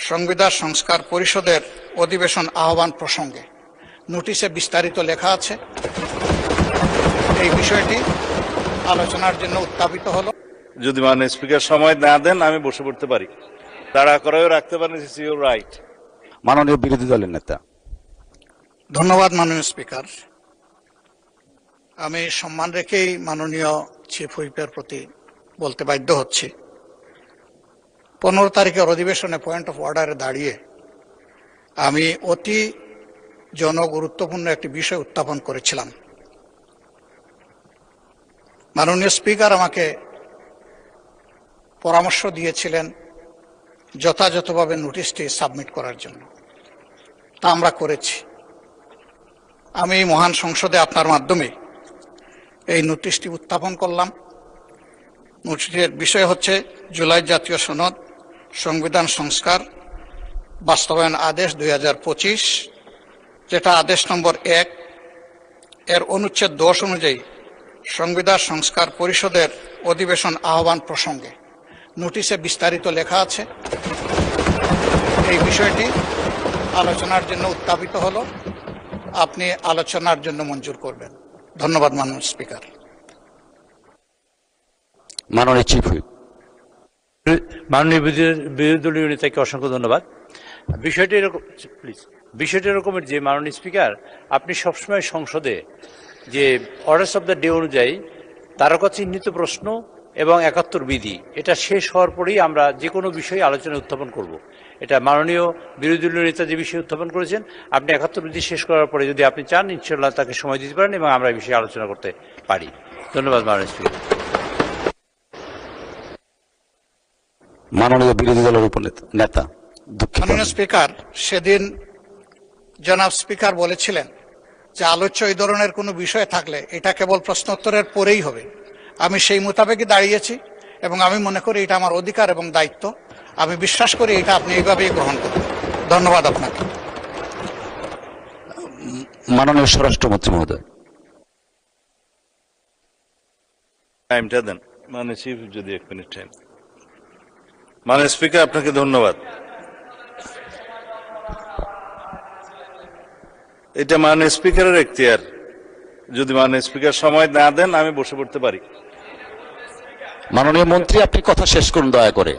সংবিধান সংস্কার পরিষদের অধিবেশন আহ্বান প্রসঙ্গে নোটিশে বিস্তারিত লেখা আছে। এই বিষয়টি আলোচনার জন্য উত্থাপিত হলো। যদি মাননীয় স্পিকার সময় না দেন আমি বসে পড়তে পারি, তাড়া করেও রাখতে পারেন, ইটস ইউর রাইট। মাননীয় বিরোধী দলের নেতা। ধন্যবাদ মাননীয় স্পিকার। আমি সম্মান রেখেই মাননীয় চিফ হুইপের প্রতি বলতে বাধ্য হচ্ছি, 15 তারিখের অধিবেশনে পয়েন্ট অফ অর্ডারে দাঁড়িয়ে আমি অতি জনগুরুত্বপূর্ণ একটি বিষয় উত্থাপন করেছিলাম। মাননীয় স্পিকার আমাকে পরামর্শ দিয়েছিলেন যথাযথভাবে নোটিশটি সাবমিট করার জন্য, তা আমরা করেছি। আমি মহান সংসদে আপনার মাধ্যমে এই নোটিশটি উত্থাপন করলাম। নোটিশের বিষয় হচ্ছে জুলাই জাতীয় সনদ সংবিধান সংস্কার বাস্তবায়ন আদেশ 2025, যেটা আদেশ নম্বর 1 এর অনুচ্ছেদ 10 অনুযায়ী সংবিধান সংস্কার পরিষদের অধিবেশন আহ্বান প্রসঙ্গে নোটিশে বিস্তারিত লেখা আছে। এই বিষয়টি আলোচনার জন্য উত্থাপিত হলো। আপনি আলোচনার জন্য মঞ্জুর করবেন। ধন্যবাদ মাননীয় স্পিকার। মাননীয় চিফ হুইপ। মাননীয় বিরোধী দলীয় নেতাকে অসংখ্য ধন্যবাদ। বিষয়টি এরকমের যে মাননীয় স্পিকার, আপনি সবসময় সংসদে যে অর্ডার্স অফ দ্য ডে অনুযায়ী তারকা চিহ্নিত প্রশ্ন এবং 71 বিধি, এটা শেষ হওয়ার পরেই আমরা যে কোনো বিষয়ে আলোচনা উত্থাপন করব। এটা মাননীয় বিরোধী দলীয় নেতা যে বিষয়ে উত্থাপন করেছেন, আপনি 71 বিধি শেষ করার পরে যদি আপনি চান, ইনশাআল্লাহ তাকে সময় দিতে পারেন এবং আমরা এই বিষয়ে আলোচনা করতে পারি। ধন্যবাদ মাননীয় স্পিকার। মাননীয় বিরোধী দলের নেতা। মাননীয় স্পিকার, সেদিন জনাব স্পিকার বলেছিলেন যে আলোচ্য এই ধরনের কোনো বিষয় থাকলে এটা কেবল প্রশ্নোত্তরের পরেই হবে। আমি সেই মোতাবেকই দাঁড়িয়েছি এবং আমি মনে করি এটা আমার অধিকার এবং দায়িত্ব। আমি বিশ্বাস করি এটা আপনি এইভাবেই গ্রহণ করবেন। ধন্যবাদ আপনাকে। মাননীয় স্বরাষ্ট্রমন্ত্রী মহোদয়। টাইমটা দেন মাননীয় চিফ, যদি 1 মিনিট টাইম। মাননীয় স্পিকার, আপনাকে ধন্যবাদ। এটা মাননীয় স্পিকারের এখতিয়ার, যদি মাননীয় স্পিকার সময় না দেন আমি বসে পড়তে পারি। মাননীয় মন্ত্রী, আপনি কথা শেষ করুন দয়া করে।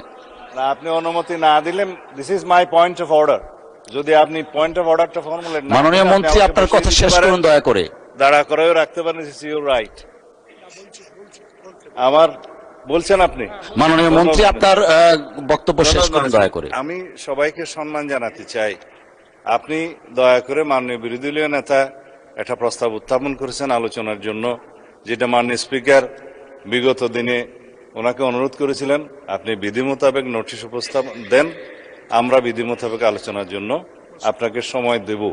না, আপনি অনুমতি না দিলে, this is my point of order. যদি আপনি পয়েন্ট অফ অর্ডারটা ফর্মুলেট না, মাননীয় মন্ত্রী, আপনার কথা শেষ করুন দয়া করে। দাঁড়া করেও রাখতে পারেন, ইটস ইউর রাইট। আমার বলছেন আপনি। মাননীয় মন্ত্রী, আপনার বক্তব্য শেষ করুন দয়া করে। আমি সবাইকে সম্মান জানাতে চাই। আপনি দয়া করে মাননীয় বিরোধী দলীয় নেতা একটা প্রস্তাব উত্থাপন করেছেন আলোচনার জন্য, যেটা মাননীয় স্পিকার বিগত দিনে ওনাকে অনুরোধ করেছিলেন আপনি বিধি মোতাবেক নোটিশ উপস্থাপন দেন, আমরা বিধি মোতাবেক আলোচনার জন্য আপনাকে সময় দেব।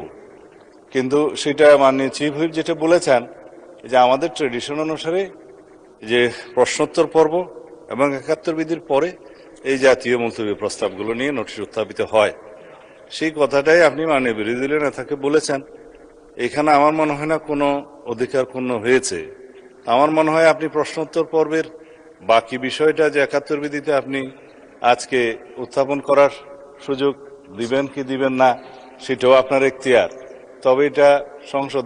কিন্তু সেটা মাননীয় চিফ হুইপ যেটা বলেছেন যে আমাদের ট্রেডিশন অনুসারে যে প্রশ্নোত্তর পর্ব এবং 71 বিধির পরে এই জাতীয় মুলতবি প্রস্তাবগুলো নিয়ে নোটিশ উত্থাপিত হয়, সেই কথাটাই আপনি মাননীয় বিরোধী দলীয় নেতাকে বলেছেন। এখানে আমার মনে হয় না কোনো অধিকার ক্ষুণ্ণ হয়েছে। আমার মনে হয় আপনি প্রশ্নোত্তর পর্বের বাকি বিষয়টা যে 71 বিধিতে আপনি আজকে উত্থাপন করার সুযোগ দিবেন কি দিবেন না সেটাও আপনার এখতিয়ার, তবে এটা সংসদ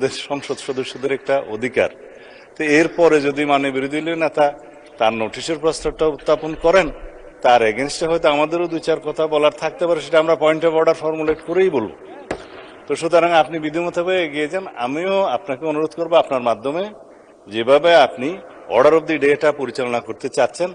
সদস্যদের একটা অধিকার। তো এরপরে যদি মাননীয় বিরোধী দলীয় নেতা তার নোটিশের প্রস্তাবটা উত্থাপন করেন, তার এগেনস্টে হয়তো আমাদেরও 2-4 কথা বলার থাকতে পারে, সেটা আমরা পয়েন্ট অফ অর্ডার ফর্মুলেট করেই বলব। তো সুতরাং আপনি বিধি মোতাবেক এগিয়ে যান। আমিও আপনাকে অনুরোধ করবো আপনার মাধ্যমে যেভাবে আপনি অর্ডার অব দি ডেটা পরিচালনা করতে চাচ্ছেন